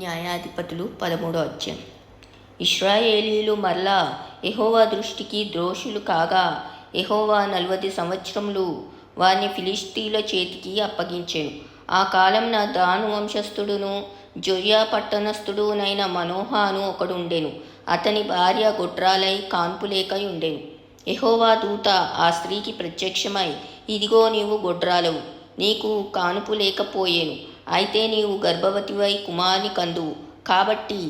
న్యాయాధిపతులు 13వ అధ్యాయం. ఇశ్రాయేలీయులు మరలా యెహోవా దృష్టికి ద్రోషులు కాగా యెహోవా 40 సంవత్సరములు వారిని ఫిలిష్తీయుల చేతికి అప్పగించెను. ఆ కాలమున దాను వంశస్థుడును జొర్యా పట్టణస్థుడునైన మనోహను ఒకడుండెను. అతని భార్య గొడ్రాలై కాన్పులేకై ఉండెను. యెహోవా దూత ఆ స్త్రీకి ప్రత్యక్షమై, ఇదిగో నీవు గొడ్రాలవు, నీకు కానుపు లేకపోయెను, అయితే నీవు గర్భవతివై కుమారుని కందువు. కాబట్టి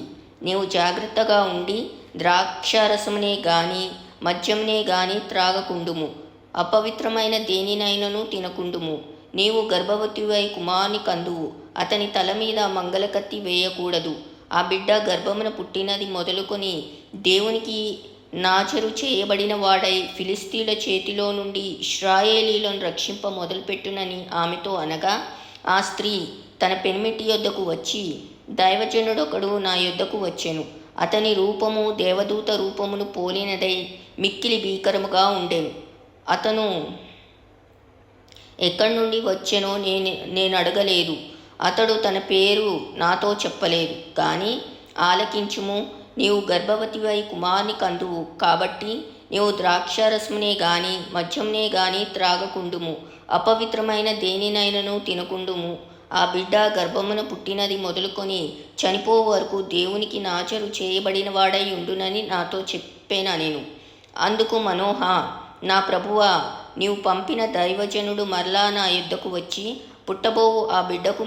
నీవు జాగ్రత్తగా ఉండి ద్రాక్షారసమునే గాని మద్యమునే గాని త్రాగకుండుము, అపవిత్రమైన దేనినైనను తినకుండుము. నీవు గర్భవతివై కుమారుని కందువు, అతని తల మీద మంగళకత్తి వేయకూడదు. ఆ బిడ్డ గర్భమున పుట్టినది మొదలుకొని దేవునికి నాజరు చేయబడిన వాడై ఫిలిష్తీయుల చేతిలో నుండి ఇశ్రాయేలీయులను రక్షింప మొదలుపెట్టునని ఆమెతో అనగా, ఆ స్త్రీ తన పెనిమిటి యొద్దకు వచ్చి, దైవజనుడొకడు నా యొద్దకు వచ్చెను, అతని రూపము దేవదూత రూపమును పోలినదై మిక్కిలి భీకరముగా ఉండెను. అతను ఎక్కడి నుండి వచ్చెనో నేను అడగలేదు. అతడు తన పేరు నాతో చెప్పలేదు. కానీ ఆలకించుము, నీవు గర్భవతివై కుమారుని కందువు. కాబట్టి నీవు ద్రాక్షారసమునే గాని మద్యమునే గాని త్రాగకుండుము, అపవిత్రమైన దేనినైనను తినకుండుము. ఆ బిడ్డ గర్భమున పుట్టినది మొదలుకొని చనిపో వరకు దేవునికి నాజరు చేయబడిన వాడై ఉండునని నాతో చెప్పానెను. అందుకు మనోహ, నా ప్రభువా, నీవు పంపిన దైవజనుడు మరలా నా యుద్ధకు వచ్చి, పుట్టబోవు ఆ బిడ్డకు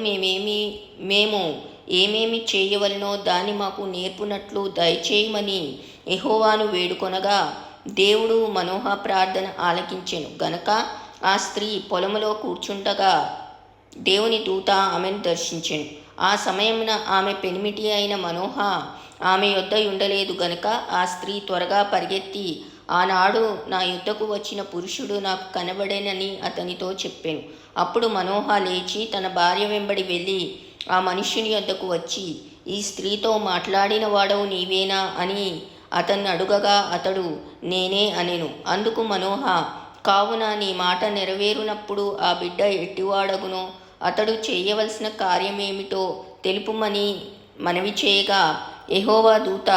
మేము ఏమేమి చేయవలనో దాన్ని మాకు నేర్పునట్లు దయచేయమని యెహోవాను వేడుకొనగా, దేవుడు మనోహ ప్రార్థన ఆలకించెను గనక ఆ స్త్రీ పొలములో కూర్చుండగా దేవుని దూత ఆమెను దర్శించెను. ఆ సమయమున ఆమె పెనిమిటి అయిన మనోహ ఆమె యొద్ద ఉండలేదు గనుక ఆ స్త్రీ త్వరగా పరిగెత్తి, ఆనాడు నా యుద్ధకు వచ్చిన పురుషుడు నాకు కనబడేనని అతనితో చెప్పాను. అప్పుడు మనోహ లేచి తన భార్య వెంబడి వెళ్ళి ఆ మనుష్యుని యొద్దకు వచ్చి, ఈ స్త్రీతో మాట్లాడిన వాడవు నీవేనా అని అతన్ని అడుగగా అతడు నేనే అనెను. అందుకు మనోహ, కావున నీ మాట నెరవేరునప్పుడు ఆ బిడ్డ ఎట్టివాడగునో అతడు చేయవలసిన కార్యమేమిటో తెలుపుమని మనవి చేయగా, యెహోవా దూత,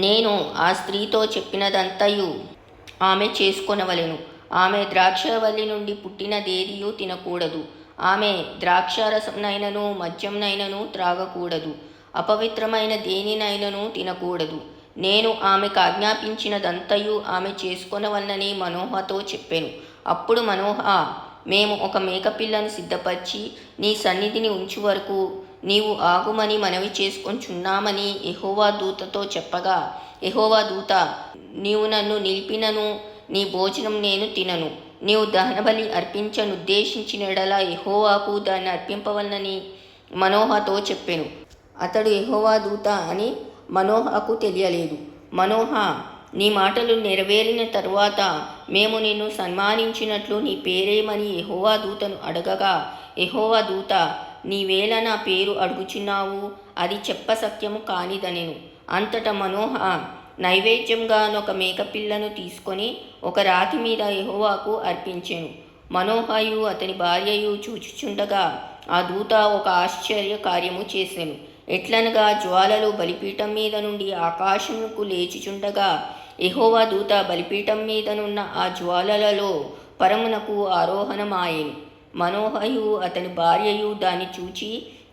నేను ఆ స్త్రీతో చెప్పినదంతయు ఆమె చేసుకొనవలెను. ఆమె ద్రాక్షవల్లి నుండి పుట్టినదేదియూ తినకూడదు. ఆమె ద్రాక్షారసంనైనను మద్యంనైనను త్రాగకూడదు, అపవిత్రమైన దేనినైనను తినకూడదు. నేను ఆమెకు ఆజ్ఞాపించినదంతయు ఆమె చేసుకొనవలనని మనోహతో చెప్పాను. అప్పుడు మనోహ, మేము ఒక మేకపిల్లను సిద్ధపరిచి నీ సన్నిధిని ఉంచు వరకు నీవు ఆగుమని మనవి చేసుకొంచున్నామని యెహోవా దూతతో చెప్పగా, యెహోవా దూత, నీవు నన్ను నిలిపినను నీ భోజనం నేను తినను. నీవు దహనబలి అర్పించనుద్దేశించిన ఎడల యెహోవాకు దాన్ని అర్పింపవలనని మనోహతో చెప్పెను. అతడు యెహోవా దూత అని మనోహకు తెలియలేదు. మనోహ, నీ మాటలు నెరవేరిన తరువాత మేము నిన్ను సన్మానించినట్లు నీ పేరేమని యెహోవా దూతను అడగగా, యెహోవా దూత, నీవేళ నా పేరు అడుగుచున్నావు, అది చెప్ప సత్యము కానిదనెను. అంతటా మనోహ నైవేద్యంగానొక మేకపిల్లను తీసుకొని ఒక రాతి మీద యెహోవాకు అర్పించెను. మనోహయు అతని భార్యయు చూచుచుండగా ఆ దూత ఒక ఆశ్చర్య కార్యము చేసెను. ఎట్లనగా జ్వాలలు బలిపీఠం మీద నుండి ఆకాశమునకు లేచుచుండగా యెహోవా దూత బలిపీఠం మీదనున్న ఆ జ్వాలలలో పరమునకు ఆరోహణమాయెను. మనోహయు అతని భార్యయు దాన్ని చూచి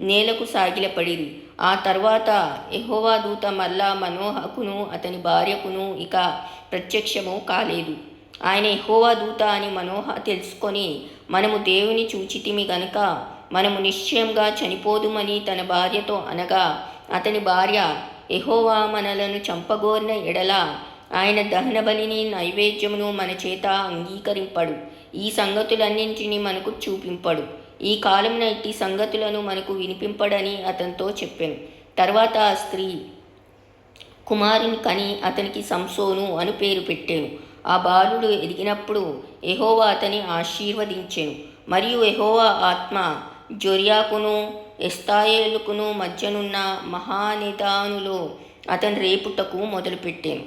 నేలకు సాగిలపడిరి. ఆ తర్వాత యెహోవా దూత మరలా మనోహకును అతని భార్యకును ఇక ప్రత్యక్షము కాలేదు. ఆయన యెహోవా దూత అని మనోహ తెలుసుకొని, మనము దేవుని చూచితిమి గనుక మనము నిశ్చయంగా చనిపోదుమని తన భార్యతో అనగా, అతని భార్య, యెహోవా మనలను చంపగోరిన ఎడల ఆయన దహనబలిని నైవేద్యమును మన చేత అంగీకరింపడు, ఈ సంగతులన్నింటినీ మనకు చూపింపడు, ఈ కాలమున ఇట్టి సంగతులను మనకు వినిపింపడని అతనితో చెప్పాను. తర్వాత ఆ స్త్రీ కుమారుని కని అతనికి సంసోను అను పేరు పెట్టాను. ఆ బాలుడు ఎదిగినప్పుడు యెహోవా అతని ఆశీర్వదించెను. మరియు యెహోవా ఆత్మ జొర్యాకును ఎస్తాయేలుకును మధ్యనున్న మహానిదానులో అతని రేపుటకు మొదలుపెట్టాను.